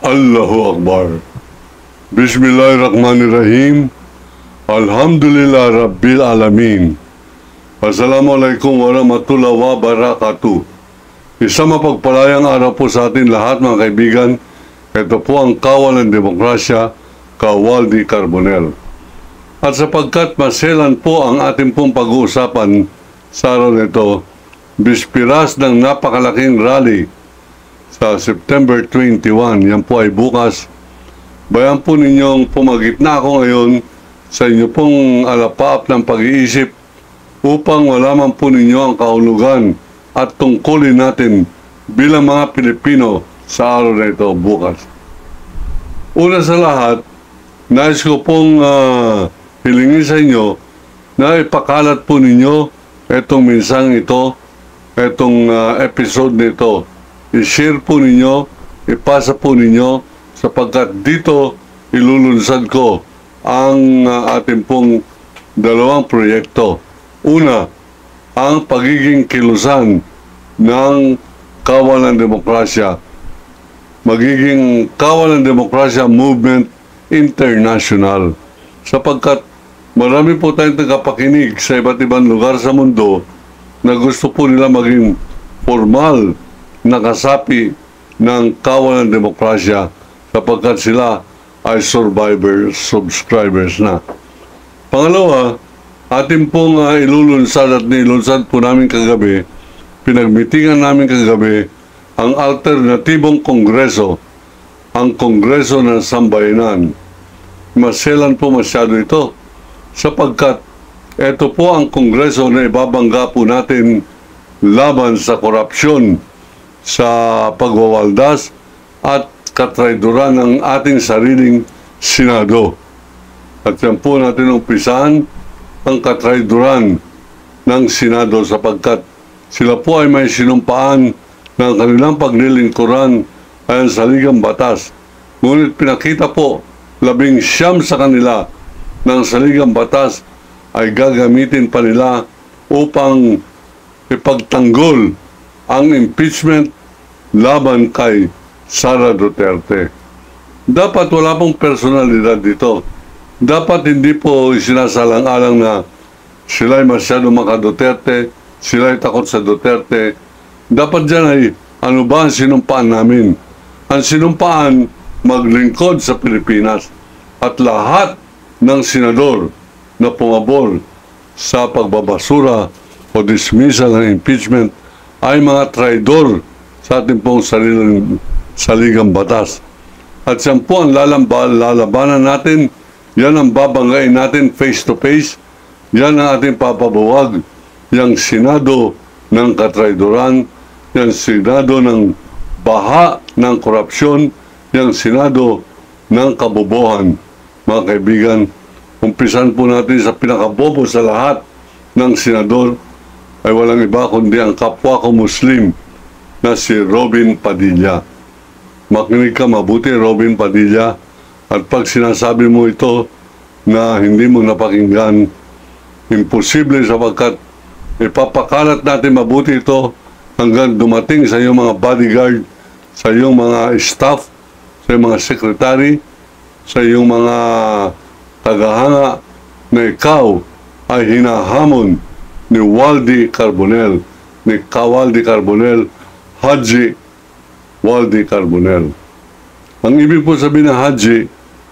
Allahu Akbar. Bismillahirrahmanirrahim. Alhamdulillah Rabbil Alamin. Assalamualaikum warahmatullahi wabarakatuh. Isang mapagpalayang araw po sa atin lahat mga kaibigan. Ito po ang Kawal ng Demokrasya, Kawal di Carbonell. At sapagkat maselan po ang ating pong pag-uusapan sa araw nito, bispiras ng napakalaking rally sa September 21, yan po ay bukas. Bayan po ninyong pumagitna ako ngayon sa inyo pong alapaap ng pag-iisip upang malaman po ninyo ang kahulugan at tungkulin natin bilang mga Pilipino sa araw na ito bukas. Una sa lahat, nais ko pong hilingin sa inyo na ipakalat po ninyo itong minsang ito, itong episode nito. I-share po ninyo, ipasa po ninyo, sapagkat dito ilulunsad ko ang ating pong dalawang proyekto. Una, ang pagiging kilusan ng Kawal ng Demokrasya. Magiging Kawal ng Demokrasya Movement International. Sapagkat marami po tayong tagapakinig sa iba't ibang lugar sa mundo na gusto po nila maging formal na kasapi ng Kawal ng Demokrasya sapagkat sila ay subscribers na. Pangalawa, ating pong ilulunsad at nilunsad po namin kagabi, pinagmitingan namin kagabi ang alternatibong kongreso, ang Kongreso ng Sambayanan. Maselan po masyado ito sapagkat ito po ang kongreso na ibabangga po natin laban sa korupsyon, sa pagwawaldas at katrayduran ng ating sariling Senado. At yan po natin umpisahan ang katrayduran ng Senado sapagkat sila po ay may sinumpaan ng kanilang paglilingkuran ayon sa ligang batas. Ngunit pinakita po 19 sa kanila ng saligang batas ay gagamitin pa nila upang ipagtanggol ang impeachment laban kay Sara Duterte. Dapat wala pong personalidad dito. Dapat hindi po isinasalang-alang na sila ay masyado maka-Duterte, sila ay takot sa Duterte. Dapat dyan ay ano ba ang sinumpaan namin? Ang sinumpaan maglingkod sa Pilipinas at lahat ng senador na pumabor sa pagbabasura o dismissal ng impeachment ay mga traidor sa ating pong saligang batas. At yan po ang lalabanan natin, yan ang babanggain natin face to face, yan ang ating papabuwag, yung Senado ng katraidoran, yung Senado ng baha ng korupsyon, yung Senado ng kabobohan. Mga kaibigan, umpisan po natin sa pinakabobo sa lahat ng senador ay walang iba kundi ang kapwa ko Muslim na si Robin Padilla. Makinig ka mabuti, Robin Padilla, at pag sinasabi mo ito na hindi mo napakinggan, imposible sapagkat ipapakalat natin mabuti ito hanggang dumating sa iyong mga bodyguard, sa iyong mga staff, sa iyong mga secretary, sa iyong mga tagahanga na ikaw ay hinahamon ni Waldy Carbonell, ni Kawal di Carbonell, Haji Waldy Carbonell. Ang ibig po sabihin ng Haji,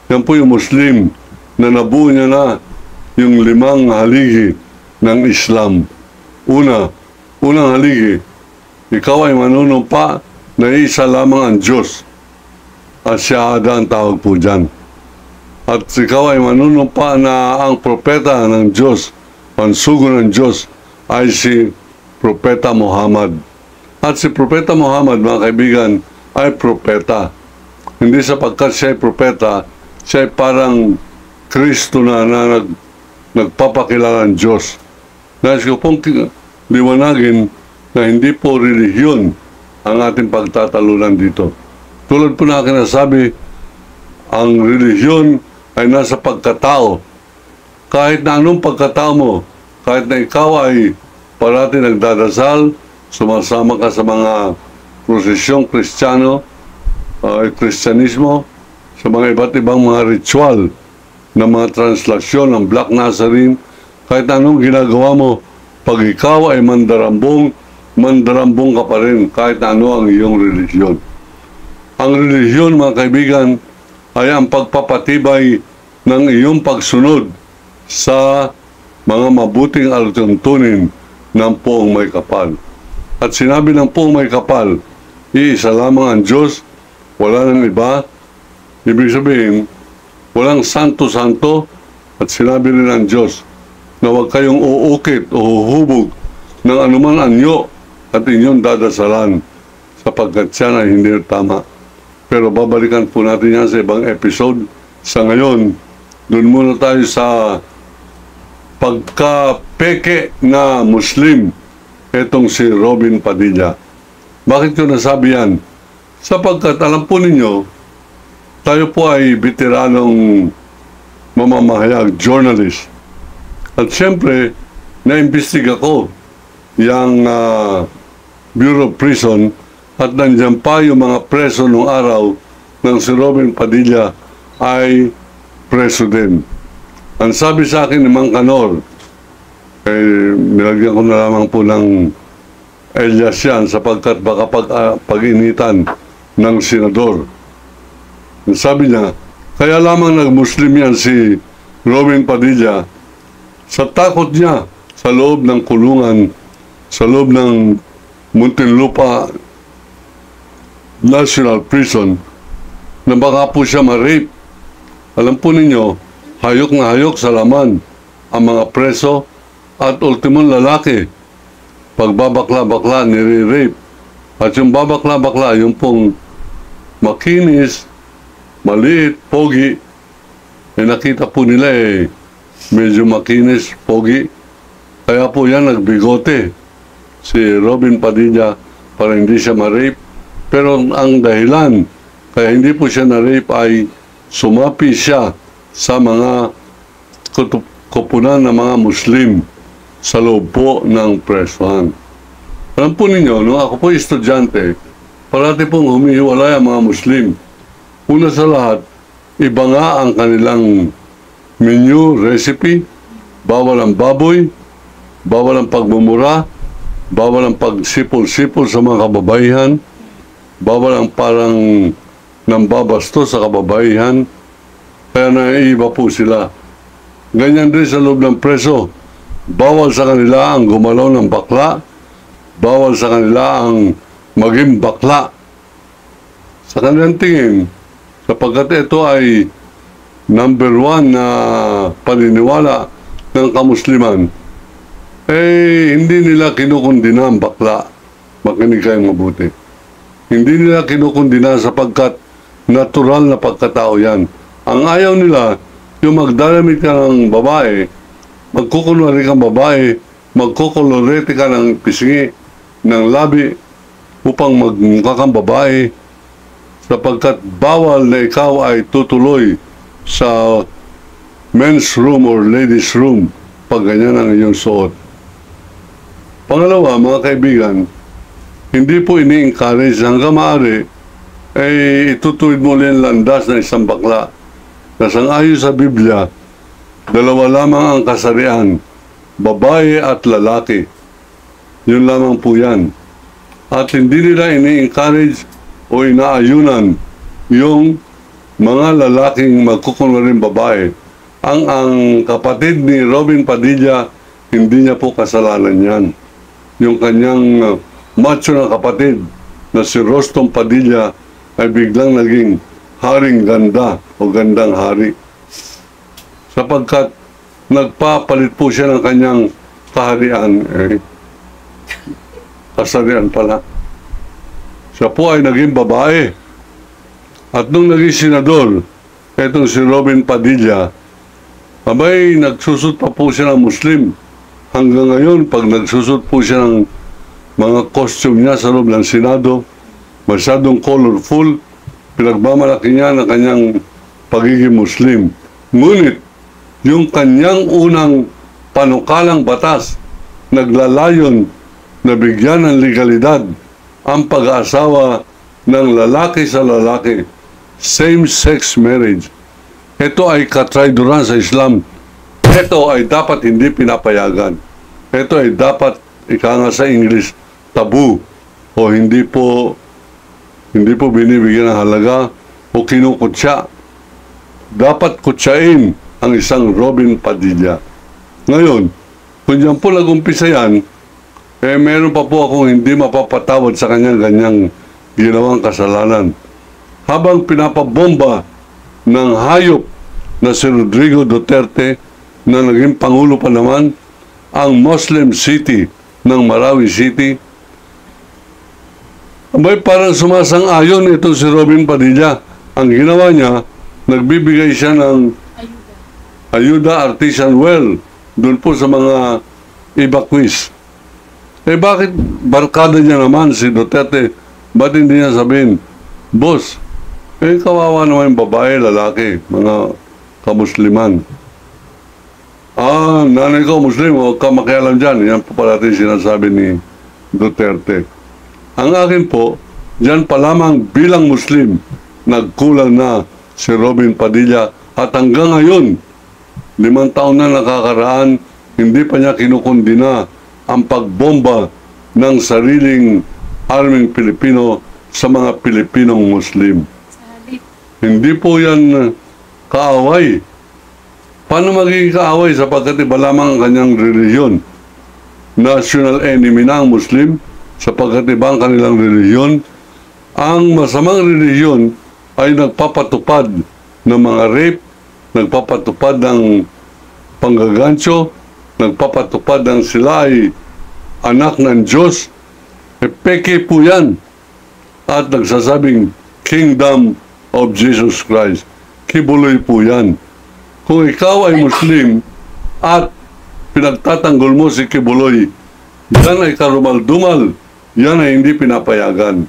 yan po yung Muslim na nabuo niya na yung 5 haligi ng Islam. Unang haligi, ikaw ay manunumpa na isa lamang ang Diyos. Asyahada ang tawag po dyan. At ikaw ay manunumpa na ang propeta ng Diyos, ang sugo ng Diyos, ay si Propeta Muhammad. At si Propeta Muhammad, mga kaibigan, ay propeta. Hindi sapagkat siya ay propeta, siya ay parang Kristo na nagpapakilala ng Diyos. Nais ko pong liwanagin na hindi po relihiyon ang ating pagtatalunan dito. Tulad po na kinasabi, ang relihiyon ay nasa pagkatao. Kahit na anong pagkatao mo, kahit na ikaw ay parati nagdadasal, sumasama ka sa mga prosesyong Kristiyano, Kristyanismo, sa mga iba't ibang mga ritual na mga translasyon ng Black Nazarene, kahit anong ginagawa mo, pag ikaw ay mandarambong ka pa rin kahit ano ang iyong relihiyon. Ang relihiyon, mga kaibigan, ay ang pagpapatibay ng iyong pagsunod sa mga mabuting alituntunin ng Poong May Kapal. At sinabi ng Poong May Kapal, iisa lamang ang Diyos, wala nang iba. Ibig sabihin, walang santo-santo, at sinabi rin ng Diyos na huwag kayong uukit o huhubog ng anuman anyo at inyong dadasalan sapagkat siya ay hindi tama. Pero babalikan po natin yan sa ibang episode. Sa ngayon, doon muna tayo sa pagka-peke na Muslim, etong si Robin Padilla. Bakit ko nasabi yan? Sapagkat alam po ninyo, tayo po ay veteranong mamamahayag, journalist. At siyempre, na-imbestiga ko yung Bureau of Prison at nandiyan pa yung mga preso nung araw ng si Robin Padilla ay preso din. Ang sabi sa akin ni Mang Kanor, nilagyan ko na lamang po ng Elias yan sapagkat baka pag-initan ng senador. Ang sabi niya, kaya lamang nag-Muslim yan si Robin Padilla sa takot niya sa loob ng kulungan, sa loob ng Muntinlupa National Prison, na baka po siya ma-rape. Alam po ninyo, hayok na hayok sa laman ang mga preso at ultimong lalaki. Pagbabakla-bakla, nire-rape. At yung babakla-bakla, yung pong makinis, maliit, pogi, nakita po nila medyo makinis, pogi. Kaya po yan nagbigote si Robin Padilla para hindi siya ma-rape. Pero ang dahilan kaya hindi po siya na-rape ay sumapi siya sa mga kupunan ng mga Muslim sa loob po ng presuhan. Alam po ninyo, nung ako po estudyante, parati pong humihiwalay ang mga Muslim. Una sa lahat, iba nga ang kanilang menu, recipe, bawal ang baboy, bawal ang pagmumura, bawal ang pagsipol-sipol sa mga kababaihan, bawal ang parang nambabasto sa kababaihan, kaya naiiba po sila. Ganyan din sa loob ng preso, bawal sa kanila ang gumalaw ng bakla, bawal sa kanila ang maging bakla. Sa kanilang tingin, sapagkat ito ay number 1 na paniniwala ng kamusliman, hindi nila kinukundina ang bakla. Makinig kayong mabuti. Hindi nila kinukundina sapagkat natural na pagkatao yan. Ang ayaw nila, yung magdalamit ka ng babae, magkukunwari kang babae, magkukolorete ka ng pisngi, ng labi, upang magmukha kang babae, sapagkat bawal na ikaw ay tutuloy sa men's room or ladies room pag ganyan ang iyong suot. Pangalawa, mga kaibigan, hindi po ini-encourage hanggang maaari itutuwid mo rin landas ng isang bakla. Nasangayon sa Biblia, dalawa lamang ang kasarian, babae at lalaki. Yun lamang po yan. At hindi nila ini-encourage o inaayunan yung mga lalaking magkukunwaring babae. Ang kapatid ni Robin Padilla, hindi niya po kasalanan yan. Yung kanyang macho na kapatid na si Rostom Padilla ay biglang naging haring ganda o gandang hari. Sapagkat nagpapalit po siya ng kanyang kaharian, kasarian pala. Siya po ay naging babae. At nung naging senador, etong si Robin Padilla, abay, nagsusot pa po siya ng Muslim. Hanggang ngayon, pag nagsusot po siya ng mga costume niya sa loob ng Senado, masyadong colorful, pinagmamalaki niya ng kanyang pagiging Muslim. Ngunit, yung kanyang unang panukalang batas, naglalayon na bigyan ng legalidad ang pag-aasawa ng lalaki sa lalaki, same-sex marriage. Ito ay katraidoran sa Islam. Ito ay dapat hindi pinapayagan. Ito ay dapat, ika nga sa English, tabu o hindi po binibigyan ng halaga o kinukutsa. Dapat kutsain ang isang Robin Padilla. Ngayon, kung diyan po nag-umpisa yan, meron pa po akong hindi mapapatawad sa kanyang ganyang ginawang kasalanan. Habang pinapabomba ng hayop na si Rodrigo Duterte na naging Pangulo pa naman ang Muslim city ng Marawi City, may parang sumasang-ayon ito si Robin Padilla. Ang ginawa niya, nagbibigay siya ng ayuda artisan well doon po sa mga evacuees. Bakit barkada niya naman si Duterte? Ba't hindi niya sabihin, boss, kawawa naman yung babae, lalaki, mga kamusliman. Nanay ko, Muslim, huwag ka makialam dyan. Yan po parating sinasabi ni Duterte. Ang akin po, dyan pa lamang bilang Muslim, nagkulang na si Robin Padilla at hanggang ngayon, 5 taon na nakakaraan, hindi pa niya kinukundina ang pagbomba ng sariling arming Pilipino sa mga Pilipinong Muslim. Hindi po yan kaaway. Paano magiging kaaway sapagkat iba lamang ang kanyang relihiyon? National enemy na ang Muslim sapagkat iba ang kanilang relihiyon. Ang masamang relihiyon ay nagpapatupad ng mga rape, nagpapatupad ng panggagancho, nagpapatupad ng sila ay anak ng Diyos. Peke po yan. At nagsasabing Kingdom of Jesus Christ. Kibuloy po yan. Kung ikaw ay Muslim at pinagtatanggol mo si Kibuloy, yan ay karumal-dumal. Yan ay hindi pinapayagan.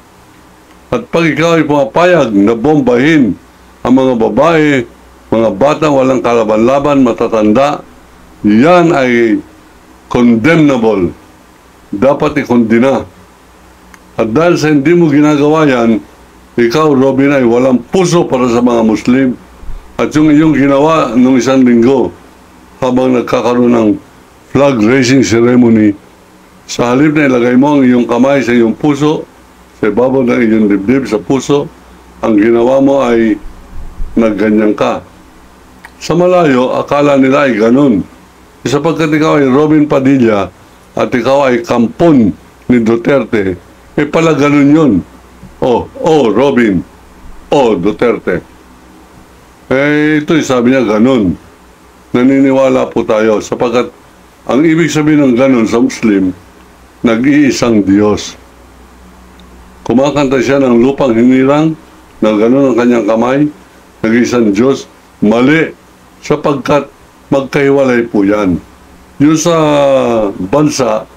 At pag ikaw ay pumapayag na bombahin ang mga babae, mga bata walang kalaban-laban, matatanda, yan ay condemnable. Dapat ikondina. At dahil sa hindi mo ginagawa yan, ikaw, Robin, ay walang puso para sa mga Muslim. At yung iyong ginawa nung isang linggo, habang nagkakaroon ng flag raising ceremony, sa halip na ilagay mo ang iyong kamay sa iyong puso, sa ibabaw ng iyong dibdib sa puso, ang ginawa mo ay nagganyan ka. Sa malayo, akala nila ay ganun. Sapagkat ikaw ay Robin Padilla at ikaw ay kampon ni Duterte, pala ganun yun. Robin. Duterte. Ito'y sabi niya ganun. Naniniwala po tayo sapagkat ang ibig sabihin ng ganun sa Muslim, nag-iisang Diyos. Kumakanta siya ng lupang hinirang, na ganun ang kanyang kamay, nag-iisang Diyos, mali, sapagkat magkahiwalay po yan. Yung sa bansa,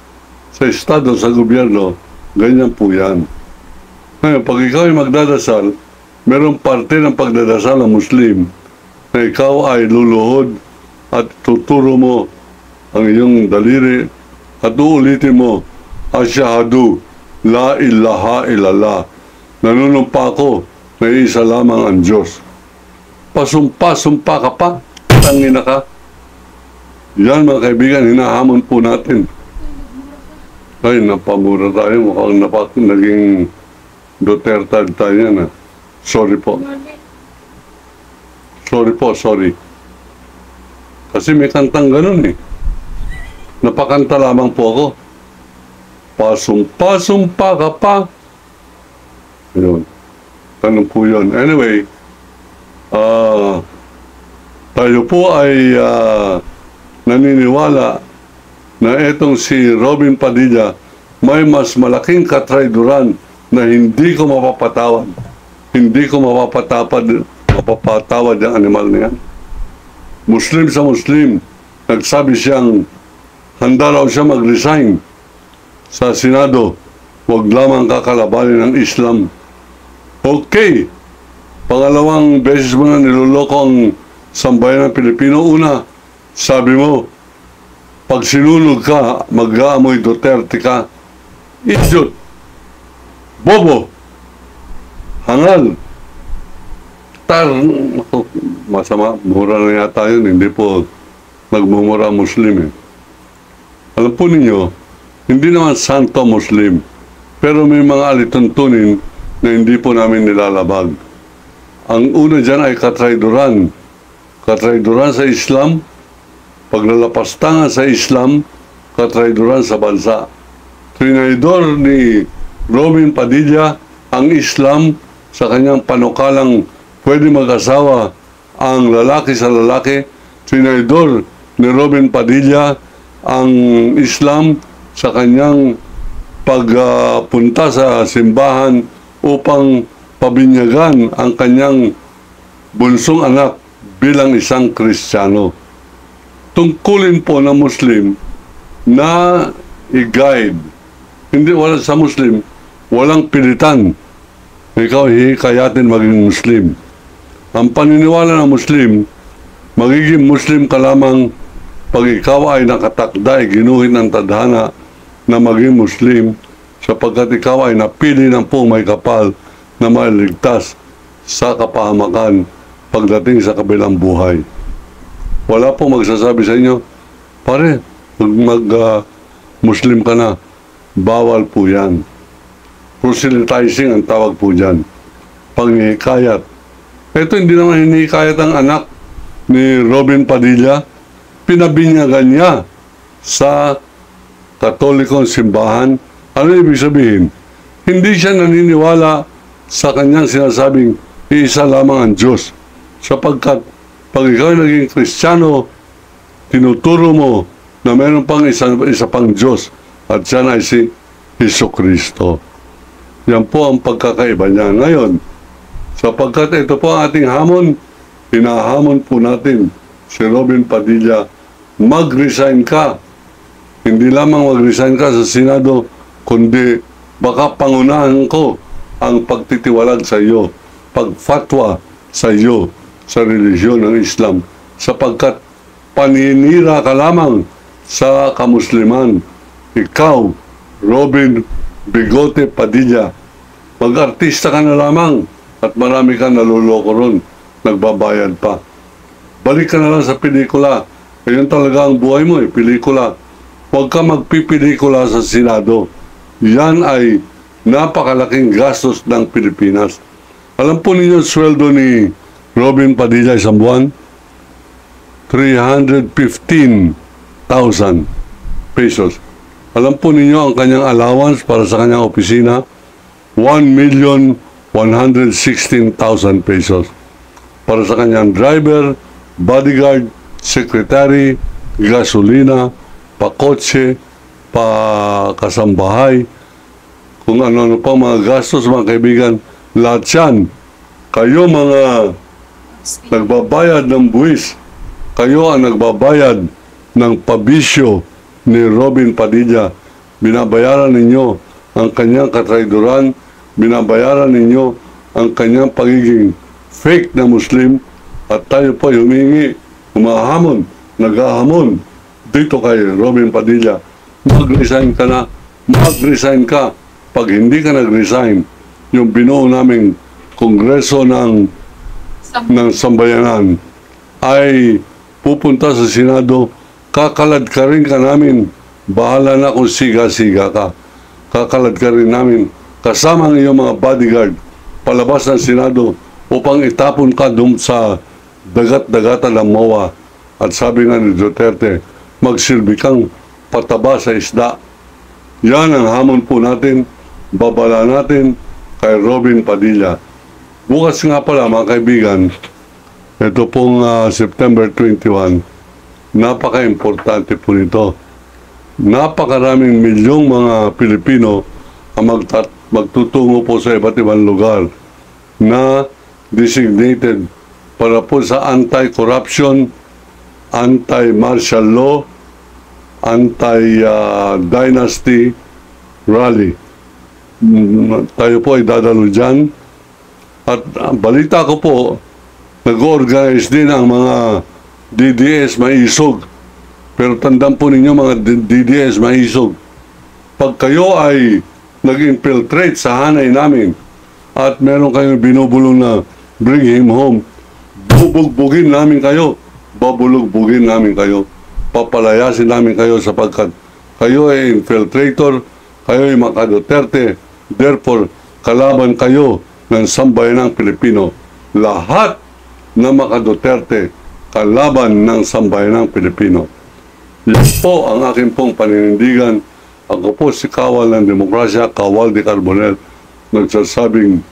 sa estado, sa gobyerno, ganyan po yan. Ngayon, pag ikaw ay magdadasal, merong parte ng pagdadasal ng Muslim na ikaw ay luluhod at tuturo mo ang iyong daliri at uulitin mo, Asyhadu la ilaha illallah. Nanunumpa ako na isa lamang ang Diyos. Pasumpa-sumpa ka pa, tangina ka. Yan mga kaibigan, hinahamon po natin. Ay, napamura tayo. Mukhang naging Duterte tayo na. Sorry po. Sorry. Kasi may kantang ganun eh. Napakanta lamang po ako. Pasumpa ka pa. Yun. Ganun po yun. Anyway, tayo po ay naniniwala na etong si Robin Padilla may mas malaking katraiduran na hindi ko mapapatawad. Hindi ko mapapatawad yung animal na yan. Muslim sa Muslim, nagsabi siyang handa raw siya mag-resign sa Senado. Huwag lamang kakalabanin ng Islam. Okay. Pangalawang beses mo na niloloko ang sambayan ng Pilipino. Una, sabi mo, pag sinunog ka, mag-aamoy Duterte ka. Idiot. Bobo. hangal. Ako, masama, mura na yata yun, hindi po nagmumura Muslim eh. Alam po ninyo, hindi naman santo Muslim, pero may mga alituntunin na hindi po namin nilalabag. Ang una dyan ay katrayduran. Katrayduran sa Islam, paglalapastangan sa Islam, katrayduran sa bansa. Trinaydor ni Robin Padilla ang Islam sa kanyang panukalang pwede mag-asawa ang lalaki sa lalaki. Trinaydor ni Robin Padilla ang Islam sa kanyang pagpunta sa simbahan upang pabinyagan ang kanyang bunsong anak bilang isang Kristiyano. Tungkulin po ng Muslim na i-guide. Hindi wala sa Muslim, walang pilitan. Ikaw hihikayatin maging Muslim. Ang paniniwala ng Muslim, magiging Muslim ka lamang pag ikaw ay nakatakda, ginuhin ng tadhana na maging Muslim sapagkat ikaw ay napili ng pong may kapal na mailigtas sa kapahamakan pagdating sa kabilang buhay. Wala pong magsasabi sa inyo, pare, Muslim ka na. Bawal po yan. Proselytizing ang tawag po dyan. Panghihikayat. Ito hindi naman hinihikayat ang anak ni Robin Padilla. Pinabinyagan niya sa Katolikong simbahan. Ano ibig sabihin? Hindi siya naniniwala sa kanyang sinasabing iisa lamang ang Diyos. Sapagkat pag ikaw naging Kristiyano, tinuturo mo na meron pang isa pang Diyos at siya ay si Jesucristo. Yan po ang pagkakaiba niya. Ngayon, sapagkat ito po ang ating hamon, hinahamon po natin si Robin Padilla, mag-resign ka. Hindi lamang mag-resign ka sa Senado, kundi baka pangunahan ko ang pagtitiwalag sa iyo, pagfatwa sa iyo sa relihiyon ng Islam, sapagkat paninira ka lamang sa kamusliman. Ikaw, Robin Bigote Padilla, mag-artista ka na lamang at marami ka naluloko ron, nagbabayad pa. Balik ka na lang sa pelikula. Ayun talaga ang buhay mo, pelikula. Huwag ka magpipelikula sa Senado. Yan ay napakalaking gastos ng Pilipinas. Alam po ninyo, sweldo ni Robin Padilla isang buwan? 315,000 pesos. Alam po ninyo ang kanyang allowance para sa kanyang opisina? 1,116,000 pesos. Para sa kanyang driver, bodyguard, secretary, gasolina, pakotse, pakasambahay, kung ano-ano pa mga gastos, mga kaibigan, lahat yan. Kayo mga nagbabayad ng buwis, kayo ang nagbabayad ng pabisyo ni Robin Padilla. Binabayaran ninyo ang kanyang katrayduran, binabayaran ninyo ang kanyang pagiging fake na Muslim, at tayo po humingi, humahamon, naghahamon dito kay Robin Padilla. Mag-resign ka na, mag-resign ka. Pag hindi ka nag-resign, yung binuo naming Kongreso ng Sambayanan ay pupunta sa Senado, kakalad ka rin ka namin. Bahala na kung siga-siga ka. Kakalad ka rin namin kasama ng iyong mga bodyguard palabas ng Senado upang itapon ka doon sa dagat-dagatan ng MOA. At sabi nga ni Duterte, magsilbi kang pataba sa isda. Yan ang hamon po natin, babala natin kay Robin Padilla. Bukas nga pala mga kaibigan, ito pong September 21, napaka-importante po nito. Napakaraming milyong mga Pilipino ang magtutungo po sa iba't ibang lugar na designated para po sa anti-corruption, anti-martial law, anti-dynasty rally. Tayo po ay dadalo dyan. At balita ko po, nag-organize din ang mga DDS maisog. Pero tandaan po ninyo mga DDS maisog, pag kayo ay nag-infiltrate sa hanay namin at meron kayong binubulong na bring him home, bubugbugin namin kayo. Babulugbugin namin kayo. Papalayasin namin kayo sapagkat kayo ay infiltrator, kayo ay mga Duterte. Therefore, kalaban kayo ng sambayanang Pilipino. Lahat ng mga Duterte, kalaban ng sambayanang Pilipino. Yan po ang aking pong paninindigan. Ako po si Kawal ng Demokrasya, Kawal de Carbonell, nagsasabing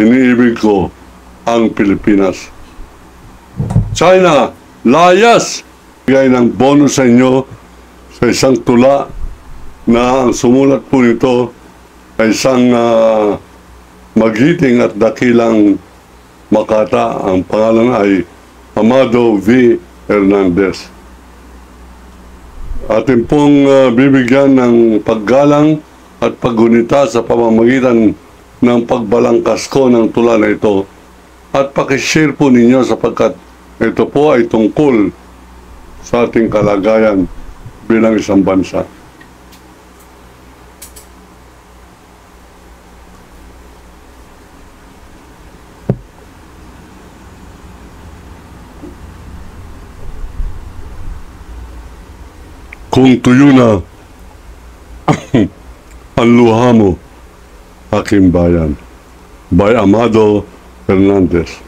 iniibig ko ang Pilipinas. China, layas! Bigay ng bonus sa inyo sa isang tula na ang sumulat po nito ay isang magiting at dakilang Makata. Ang pangalan ay Amado V. Hernandez. Atin pong bibigyan ng paggalang at paggunita sa pamamagitan ng pagbalangkas ko ng tula na ito at pakishare po ninyo sapagkat ito po ay tungkol sa ating kalagayan bilang isang bansa. Kung tuyo na ang luha mo, aking bayan. By Amado Hernandez.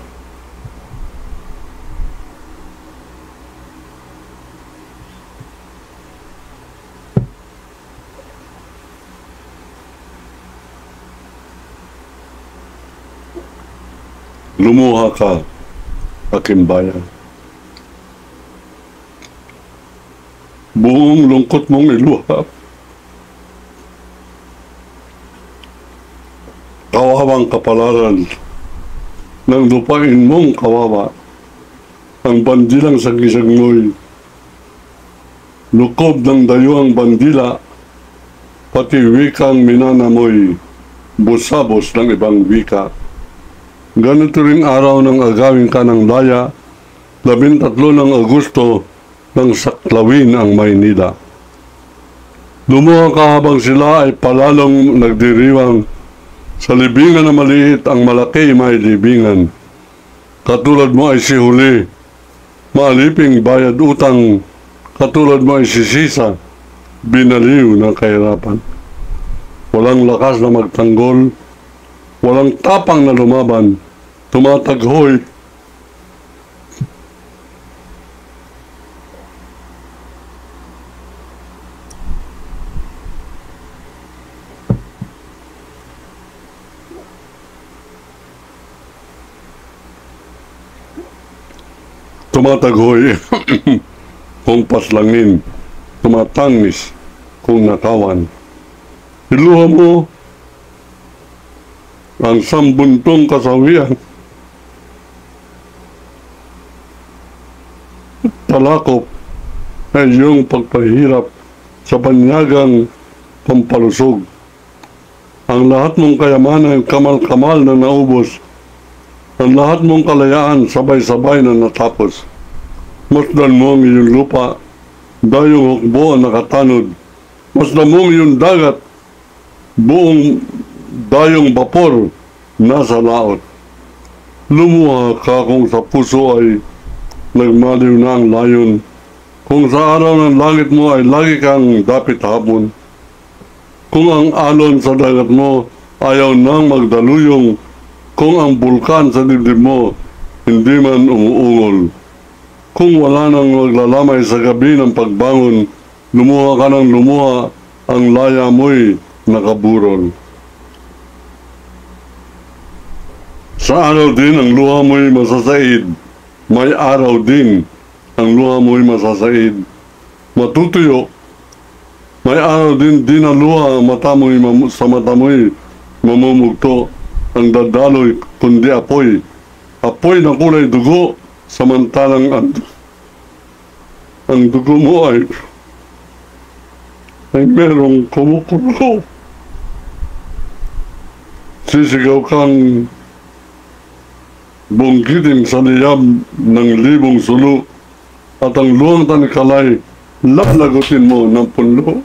Lumuha ka, aking bayan. Buong lungkot mong iluha. Kawawang kapalaran ng lupain mong kawawa. Ang bandilang sagisag mo'y lukob ng dayuang bandila, pati wikang minana mo'y busabos ng ibang wika. Ganito ring araw ng agawin ka ng laya, 13 ng Agosto, nang saklawin ang Maynila. Lumuha ka habang sila ay palalong nagdiriwang, sa libingan na maliit ang malaki may libingan. Katulad mo ay si huli, maaliping bayad utang, katulad mo ay si sisa, binaliw ng kahirapan. Walang lakas na magtanggol, walang tapang na lumaban, tumataghoy. Tumataghoy kung paslangin, tumatangis kung nakawan. Iluha mo ang sambuntong kasawian, talakop ay iyong pagpahirap sa banyagang pampalusog. Ang lahat mong kayamanan kamal-kamal na naubos, ang lahat mong kalayaan sabay-sabay na natapos. Masdan mo ang iyong lupa, dayong hukbo ang nakatanod. Masdan mo ang iyong dagat, buong dayong bapor nasa laot. Lumuha ka kung sa puso ay nagmaliw na ang layon. Kung sa araw ng langit mo ay lagi kang dapit hapon. Kung ang alon sa dagat mo ayaw nang magdaluyong, kung ang bulkan sa dibdib mo hindi man umuungol. Kung wala nang maglalamay sa gabi ng pagbangon, lumuha ka ng lumuha, ang laya mo'y nakaburol. Sa araw din ang luha mo'y masasaid, may araw din ang luha mo'y masasaid. Matutuyo, may araw din na luha mata mo'y sa mata mo'y mamumugto. Ang dadaloy kundi apoy. Apoy na kulay dugo, samantalang ang dugo mo ay merong kumukulo. Sisigaw kang bungkitin sa liyab ng libong sulo at ang luwang tanikalay lalagutin mo ng punlo.